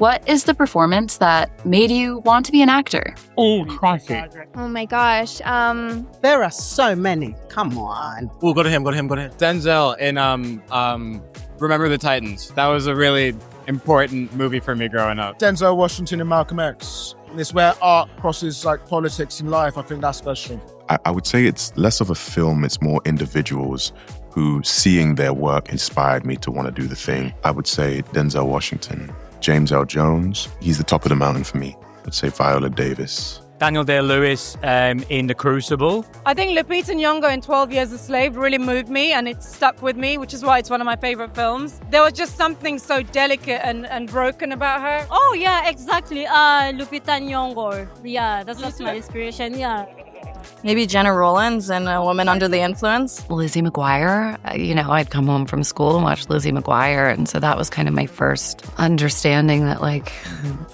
What is the performance that made you want to be an actor? Oh, crikey. Oh my gosh. There are so many. Come on. Oh, go to him. Denzel in Remember the Titans. That was a really important movie for me growing up. Denzel Washington and Malcolm X. It's where art crosses like politics in life. I think that's special. I would say it's less of a film, it's more individuals who, seeing their work, inspired me to want to do the thing. I would say Denzel Washington. James L. Jones, he's the top of the mountain for me. I'd say Viola Davis. Daniel Day-Lewis in The Crucible. I think Lupita Nyong'o in 12 Years a Slave really moved me and it stuck with me, which is why it's one of my favorite films. There was just something so delicate and broken about her. Oh, yeah, exactly. Lupita Nyong'o. Yeah, that's my inspiration, yeah. Maybe Jenna Rollins in A Woman Under the Influence. Lizzie McGuire. I'd come home from school and watch Lizzie McGuire. And so that was kind of my first understanding that,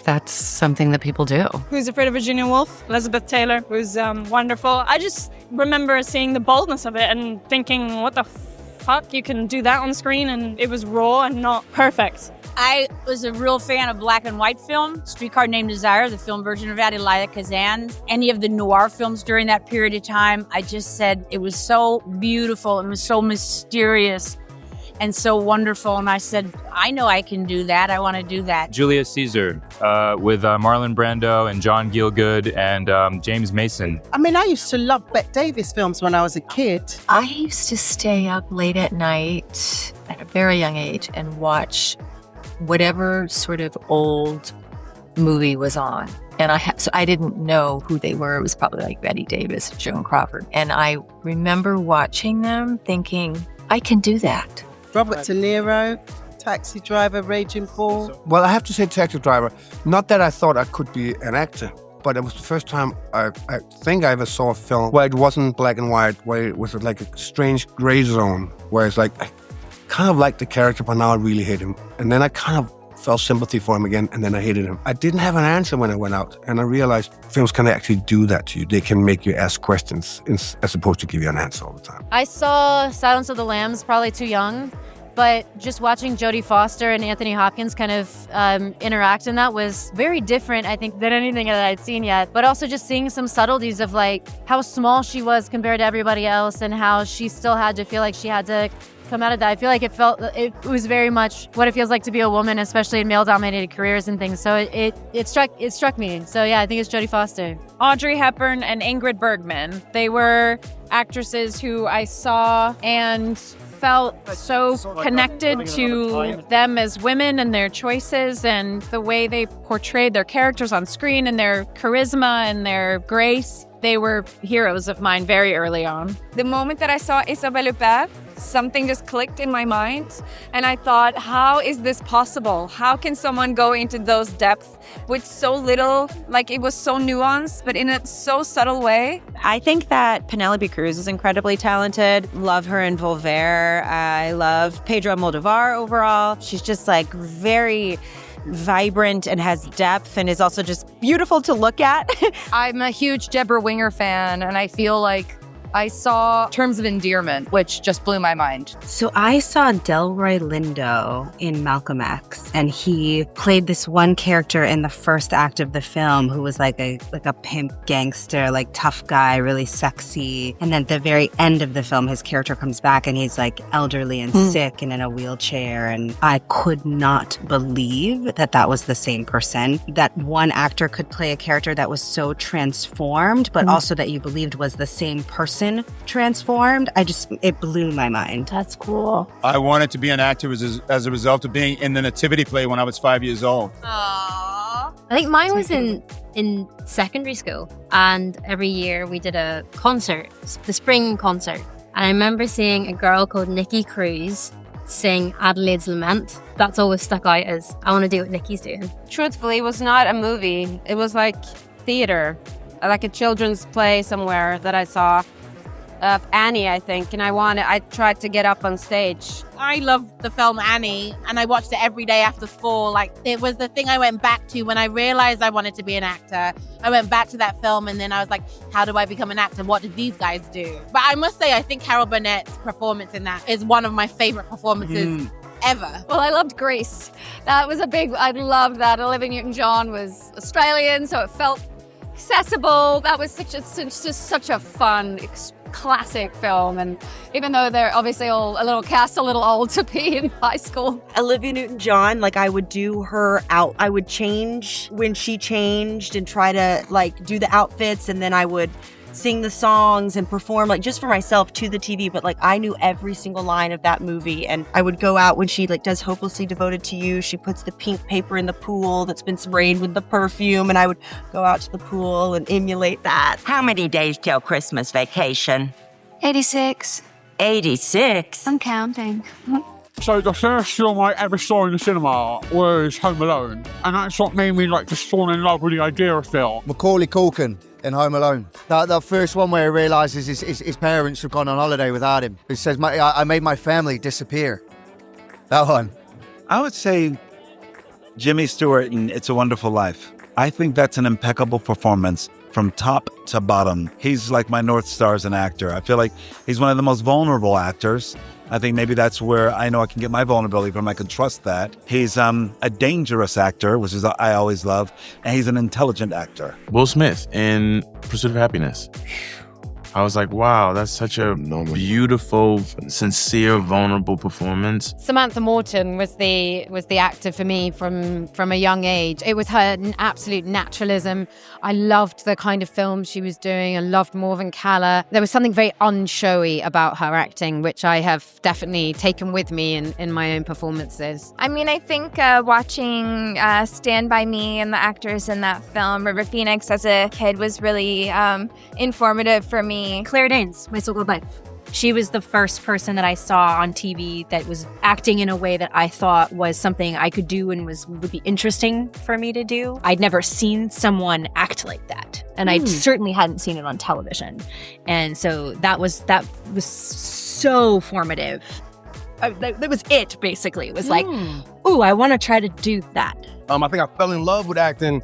that's something that people do. Who's Afraid of Virginia Woolf? Elizabeth Taylor, who's wonderful. I just remember seeing the boldness of it and thinking, what the fuck? You can do that on screen? And it was raw and not perfect. I was a real fan of black and white film. Streetcar Named Desire, the film version of that, Elia Kazan. Any of the noir films during that period of time, I just said it was so beautiful and was so mysterious and so wonderful. And I said, I know I can do that. I want to do that. Julius Caesar with Marlon Brando and John Gielgud and James Mason. I mean, I used to love Bette Davis films when I was a kid. I used to stay up late at night at a very young age and watch whatever sort of old movie was on. And so I didn't know who they were. It was probably like Betty Davis, Joan Crawford. And I remember watching them thinking, I can do that. Robert De Niro, Taxi Driver, Raging Bull. Well, I have to say Taxi Driver. Not that I thought I could be an actor, but it was the first time I think I ever saw a film where it wasn't black and white, where it was like a strange gray zone, where it's like, I kind of liked the character, but now I really hate him. And then I kind of felt sympathy for him again, and then I hated him. I didn't have an answer when I went out, and I realized films can actually do that to you. They can make you ask questions as opposed to give you an answer all the time. I saw Silence of the Lambs, probably too young, but just watching Jodie Foster and Anthony Hopkins kind of interact in that was very different, I think, than anything that I'd seen yet. But also just seeing some subtleties of how small she was compared to everybody else and how she still had to feel like she had to come out of that. I feel like it was very much what it feels like to be a woman, especially in male-dominated careers and things. So it struck me. So yeah, I think it's Jodie Foster. Audrey Hepburn and Ingrid Bergman. They were actresses who I saw and felt so connected to them as women and their choices and the way they portrayed their characters on screen and their charisma and their grace. They were heroes of mine very early on. The moment that I saw Isabelle Huppert, something just clicked in my mind. And I thought, how is this possible? How can someone go into those depths with so little, it was so nuanced, but in a so subtle way? I think that Penelope Cruz is incredibly talented. Love her in Voltaire. I love Pedro Almodovar overall. She's just very vibrant and has depth and is also just beautiful to look at. I'm a huge Deborah Winger fan, and I feel like I saw Terms of Endearment, which just blew my mind. So I saw Delroy Lindo in Malcolm X, and he played this one character in the first act of the film who was like a pimp gangster, tough guy, really sexy. And then at the very end of the film, his character comes back and he's elderly and sick and in a wheelchair. And I could not believe that was the same person. That one actor could play a character that was so transformed, but also that you believed was the same person transformed. It blew my mind. That's cool. I wanted to be an actor as a result of being in the Nativity play when I was 5 years old. Aww. I think mine was in secondary school, and every year we did a concert, the spring concert. And I remember seeing a girl called Nikki Cruz sing Adelaide's Lament. That's always stuck out as, I want to do what Nikki's doing. Truthfully, it was not a movie. It was theater, like a children's play somewhere that I saw. Of Annie, I think, and I tried to get up on stage. I love the film Annie, and I watched it every day after school. It was the thing I went back to when I realized I wanted to be an actor. I went back to that film, and then I was like, how do I become an actor? What did these guys do? But I must say, I think Carol Burnett's performance in that is one of my favorite performances ever. Well, I loved Grease. I loved that. Olivia Newton-John was Australian, so it felt accessible. That was just such a fun, classic film. And even though they're obviously all a little old to be in high school. Olivia Newton-John, like I would do her out. I would change when she changed and try to like do the outfits, and then I would sing the songs and perform like just for myself to the TV, but like I knew every single line of that movie. And I would go out when she like does Hopelessly Devoted to You. She puts the pink paper in the pool that's been sprayed with the perfume, and I would go out to the pool and emulate that. How many days till Christmas vacation? 86. 86? I'm counting. So the first film I ever saw in the cinema was Home Alone, and that's what made me like just fall in love with the idea of film. Macaulay Culkin in Home Alone. That first one where he realises his parents have gone on holiday without him. He says, I made my family disappear. That one. I would say Jimmy Stewart in It's a Wonderful Life. I think that's an impeccable performance from top to bottom. He's like my North Star as an actor. I feel like he's one of the most vulnerable actors. I think maybe that's where I know I can get my vulnerability from. I can trust that. He's a dangerous actor, which is I always love, and he's an intelligent actor. Will Smith in Pursuit of Happiness. I was like, wow, that's such a beautiful, sincere, vulnerable performance. Samantha Morton was the actor for me from a young age. It was her absolute naturalism. I loved the kind of films she was doing. I loved Morven Caller. There was something very unshowy about her acting, which I have definitely taken with me in my own performances. I mean, I think watching Stand By Me and the actors in that film, River Phoenix as a kid, was really informative for me. Claire Danes, My So-Called Life. She was the first person that I saw on TV that was acting in a way that I thought was something I could do and would be interesting for me to do. I'd never seen someone act like that, and I certainly hadn't seen it on television. And so that was so formative. That was it, basically. It was like, ooh, I want to try to do that. I think I fell in love with acting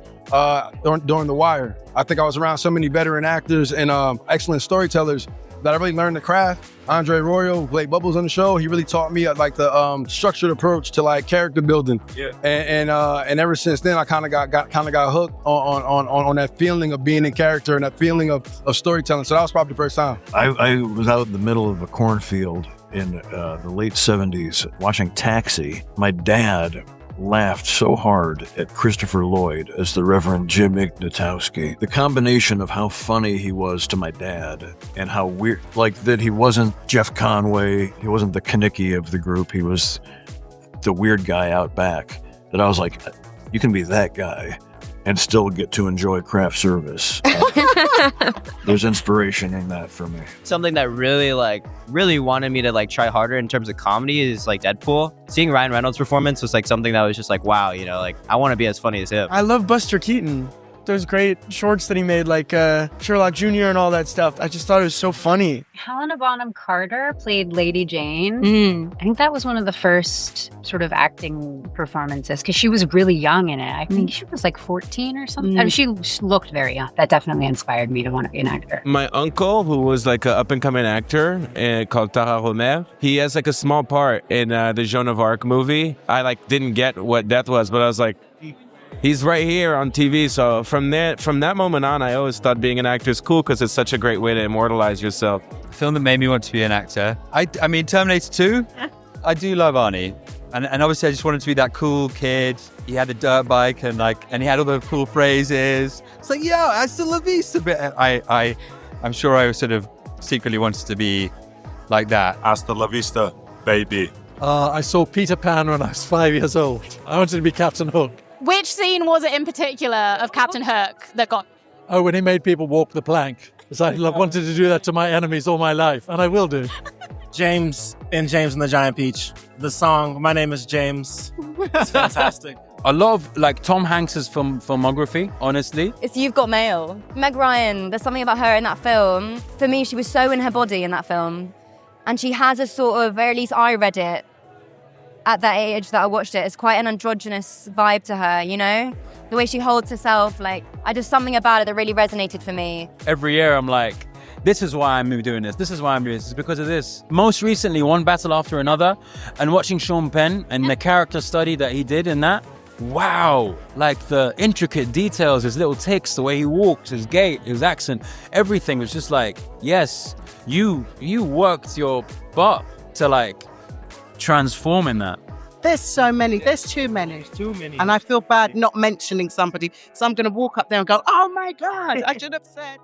during The Wire. I think I was around so many veteran actors and excellent storytellers that I really learned the craft. Andre Royo, who played Bubbles on the show, he really taught me like the structured approach to like character building. Yeah. And ever since then, I kind of got hooked on that feeling of being in character and that feeling of storytelling. So that was probably the first time. I was out in the middle of a cornfield in the late 70s watching Taxi. My dad laughed so hard at Christopher Lloyd as the Reverend Jim Ignatowski. The combination of how funny he was to my dad and how weird, like that he wasn't Jeff Conway, he wasn't the Kanicki of the group, he was the weird guy out back. That I was like, you can be that guy and still get to enjoy craft service. There's inspiration in that for me. Something that really wanted me to try harder in terms of comedy is Deadpool. Seeing Ryan Reynolds' performance was something that was just wow, I want to be as funny as him. I love Buster Keaton. Those great shorts that he made, Sherlock Jr. and all that stuff. I just thought it was so funny. Helena Bonham Carter played Lady Jane. I think that was one of the first sort of acting performances because she was really young in it. I think she was 14 or something. I mean, she looked very young. That definitely inspired me to want to be an actor. My uncle, who was an up-and-coming actor called Tara Romer, he has a small part in the Joan of Arc movie. I didn't get what that was, but I was like, he's right here on TV. So from that moment on, I always thought being an actor is cool because it's such a great way to immortalize yourself. A film that made me want to be an actor. I mean, Terminator 2, I do love Arnie. And obviously I just wanted to be that cool kid. He had a dirt bike and he had all the cool phrases. It's yo, hasta la vista. I'm sure I sort of secretly wanted to be like that. Hasta la vista, baby. I saw Peter Pan when I was 5 years old. I wanted to be Captain Hook. Which scene was it in particular of Captain Hook that got... Oh, when he made people walk the plank. Because I wanted to do that to my enemies all my life, and I will do. James and the Giant Peach. The song, My Name is James. It's fantastic. I love Tom Hanks's filmography, honestly. It's You've Got Mail. Meg Ryan, there's something about her in that film. For me, she was so in her body in that film. And she has a sort of, or at least I read it, at that age that I watched it, it's quite an androgynous vibe to her, The way she holds herself, something about it that really resonated for me. Every year I'm this is why I'm doing this. This is why I'm doing this. It's because of this. Most recently, one battle after another, and watching Sean Penn and the character study that he did in that. Wow, like the intricate details, his little tics, the way he walks, his gait, his accent, everything was just like, yes, you worked your butt to like transform in that. There's so many. There's too many. And I feel bad not mentioning somebody. So I'm going to walk up there and go, oh my God, I should have said.